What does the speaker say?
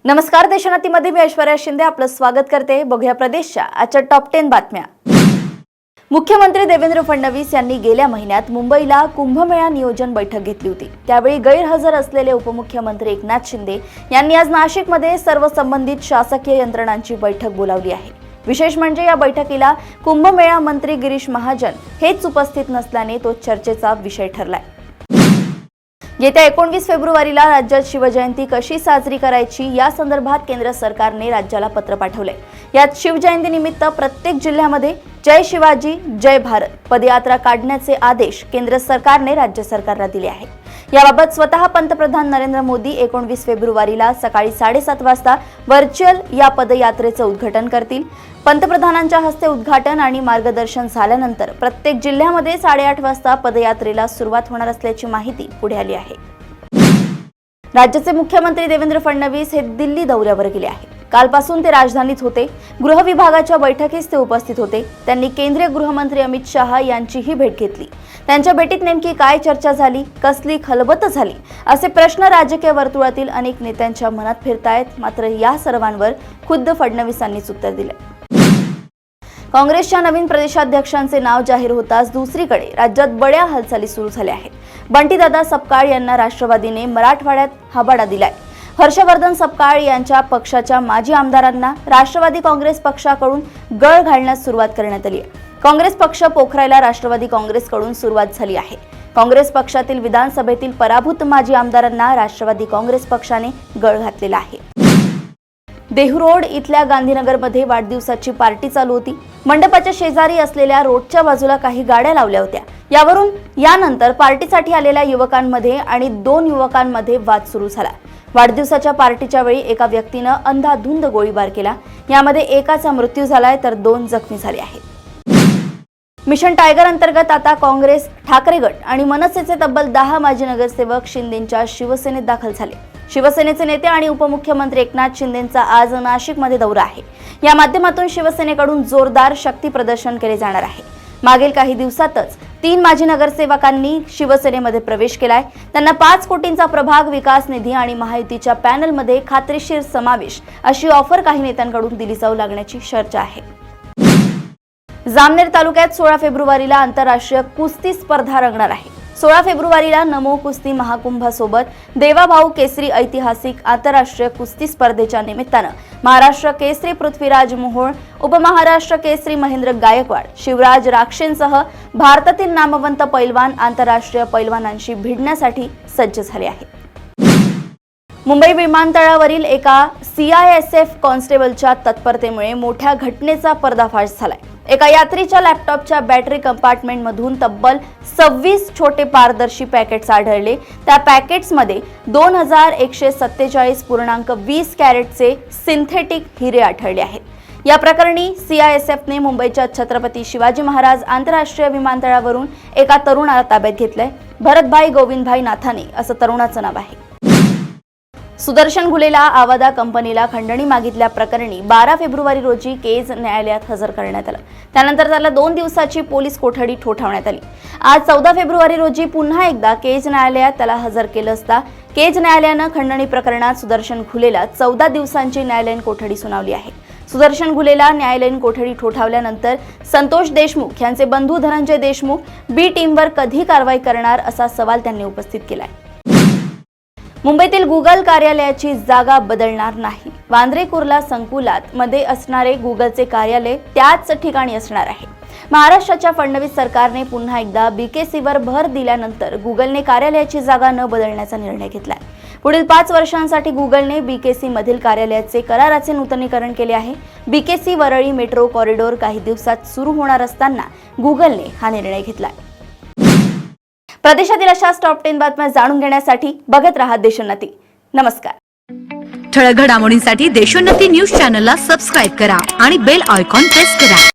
नमस्कार, देशनातीमध्ये मी ऐश्वर्या शिंदे आपलं स्वागत करते। बघूया प्रदेशच्या आजच्या टॉप 10 बातम्या। मुख्यमंत्री देवेंद्र फडणवीस यांनी गेल्या महिन्यात मुंबईला कुंभमेळा नियोजन बैठक घेतली होती। त्यावेळी गैरहजर असलेले उपमुख्यमंत्री एकनाथ शिंदे यांनी आज नाशिकमध्ये सर्व संबंधित शासकीय यंत्रणांची बैठक बोलावली आहे। विशेष म्हणजे या बैठकीला कुंभमेळा मंत्री गिरीश महाजन हेच उपस्थित नसल्याने तो चर्चेचा विषय ठरलाय। येत्या 19 फेब्रुवारीला राज्यात शिवजयंती कशी साजरी करायची या संदर्भात केंद्र सरकारने राज्याला पत्र पाठवले। यात शिवजयंती निमित्त प्रत्येक जिल्ह्यामध्ये जय शिवाजी जय भारत पदयात्रा काढण्याचे आदेश केंद्र सरकारने राज्य सरकारला दिले आहेत। याबाबत स्वतः पंतप्रधान नरेंद्र मोदी 19 फेब्रुवारीला सकाळी 7:30 वाजता व्हर्च्युअल या पदयात्रेचं उद्घाटन करतील। पंतप्रधानांच्या हस्ते उद्घाटन आणि मार्गदर्शन झाल्यानंतर प्रत्येक जिल्ह्यामध्ये 8:30 वाजता पदयात्रेला सुरुवात होणार असल्याची माहिती पुढे आली आहे। राज्याचे मुख्यमंत्री देवेंद्र फडणवीस हे दिल्ली दौऱ्यावर गेले आहेत। कालपासून ते राजधानीत होते। गृह विभागाच्या बैठकीस ते उपस्थित होते। त्यांनी केंद्रीय गृहमंत्री अमित शहा यांचीही भेट घेतली। त्यांच्या भेटीत नेमकी काय चर्चा झाली, कसली खलबत झाली असे प्रश्न राजकीय वर्तुळातील अनेक नेत्यांच्या मनात फिरतायत। मात्र या सर्वांवर खुद्द फडणवीसांनीच उत्तर दिले। काँग्रेसच्या नवीन प्रदेशाध्यक्षांचे नाव जाहीर होताच दुसरीकडे राज्यात बड्या हालचाली सुरू झाल्या आहेत। बंटीदादा सपकाळ यांना राष्ट्रवादीने मराठवाड्यात हवाडा दिलाय। हर्षवर्धन सपकाळ यांच्या पक्षाच्या माजी आमदारांना राष्ट्रवादी काँग्रेस पक्षाकडून गळ घालण्यास सुरुवात करण्यात आली आहे। काँग्रेस पक्ष पोखरायला राष्ट्रवादी काँग्रेसकडून सुरुवात झाली आहे। काँग्रेस पक्षातील विधानसभेतील पराभूत माजी आमदारांना राष्ट्रवादी काँग्रेस पक्षाने गळ घातलेला आहे। देहरोड इथल्या गांधीनगरमध्ये वाढदिवसाची पार्टी चालू होती। मंडपाच्या शेजारी असलेल्या रोडच्या बाजूला काही गाड्या लावल्या होत्या। यावरून यानंतर पार्टीसाठी आलेल्या युवकांमध्ये आणि 2 युवकांमध्ये वाद सुरू झाला। वाढदिवसाच्या पार्टीच्या वेळी एका व्यक्तीनं अंधाधुंद गोळीबार केला। यामध्ये एकाचा मृत्यू झालाय तर 2 जखमी झाले आहेत। मिशन टायगर अंतर्गत आता काँग्रेस, ठाकरे गट आणि मनसेचे तब्बल 10 माजी नगरसेवक शिंदेंच्या शिवसेनेत दाखल झाले। शिवसेनेचे नेते आणि उपमुख्यमंत्री एकनाथ शिंदेंचा आज नाशिकमध्ये दौरा आहे। या माध्यमातून शिवसेनेकडून जोरदार शक्ती प्रदर्शन केले जाणार आहे। मागील काही दिवसातच 3 माजी नगरसेवकांनी शिवसेनेमध्ये प्रवेश केलाय। त्यांना 5 कोटींचा प्रभाग विकास निधी आणि महायुतीच्या पॅनलमध्ये खात्रीशीर समावेश अशी ऑफर काही नेत्यांकडून दिली जाऊ लागण्याची चर्चा आहे। जामनेर तालुक्यात 16 फेब्रुवारीला आंतरराष्ट्रीय कुस्ती स्पर्धा रंगणार आहे। 16 फेब्रुवारीला नमो कुस्ती महाकुंभासोबत देवाभाऊ केसरी ऐतिहासिक आंतरराष्ट्रीय कुस्ती स्पर्धेच्या निमित्तानं महाराष्ट्र केसरी पृथ्वीराज मोहोळ, उपमहाराष्ट्र केसरी महेंद्र गायकवाड, शिवराज राक्षेंसह भारतातील नामवंत पैलवान आंतरराष्ट्रीय पैलवानांशी भिडण्यासाठी सज्ज झाले आहेत। मुंबई विमानतळावरील एका CISF कॉन्स्टेबलच्या तत्परतेमुळे मोठ्या घटनेचा पर्दाफाश झालाय। एका यात्रीच्या लॅपटॉपच्या बॅटरी कंपार्टमेंटमधून तब्बल 26 छोटे पारदर्शी पॅकेट्स आढळले। त्या पॅकेट्समध्ये 2147.20 कॅरेटचे सिंथेटिक हिरे आढळले आहेत। या प्रकरणी CISFने मुंबईच्या छत्रपती शिवाजी महाराज आंतरराष्ट्रीय विमानतळावरून एका तरुणाला ताब्यात घेतलंय। भरतभाई गोविंदभाई नाथाने असं तरुणाचं नाव आहे। सुदर्शन घुलेला आवादा कंपनीला खंडणी मागितल्या प्रकरणी 12 फेब्रुवारी रोजी केज न्यायालयात हजर करण्यात आलं। त्यानंतर त्याला 2 दिवसाची पोलीस कोठडी ठोठावण्यात आली। आज 14 फेब्रुवारी रोजी पुन्हा एकदा केज न्यायालयात त्याला हजर केलं असता केज न्यायालयानं खंडणी प्रकरणात सुदर्शन घुलेला 14 दिवसांची न्यायालयीन कोठडी सुनावली आहे। सुदर्शन घुलेला न्यायालयीन कोठडी ठोठावल्यानंतर संतोष देशमुख यांचे बंधू धनंजय देशमुख बी टीमवर कधी कारवाई करणार असा सवाल त्यांनी उपस्थित केलाय। मुंबईतील गुगल कार्यालयाची जागा बदलणार नाही। वांद्रे कुर्ला संकुलात मध्ये असणारे गुगलचे कार्यालय त्याच ठिकाणी असणार आहे। महाराष्ट्राच्या फडणवीस सरकारने पुन्हा एकदा BKCवर भर दिल्यानंतर गुगलने कार्यालयाची जागा न बदलण्याचा निर्णय घेतलाय। पुढील 5 वर्षांसाठी गुगलने BKC मधील कार्यालयाचे कराराचे नूतनीकरण केले आहे। BKC वरळी मेट्रो कॉरिडॉर काही दिवसात सुरू होणार असताना गुगलने हा निर्णय घेतलाय। प्रदेशातील अशाच टॉप 10 बातम्या जाणून घेण्यासाठी बघत रहा देशोन्नती। नमस्कार। ठळक घडामोडींसाठी देशोन्नती न्यूज चॅनलला सबस्क्राइब करा आणि बेल आयकॉन प्रेस करा।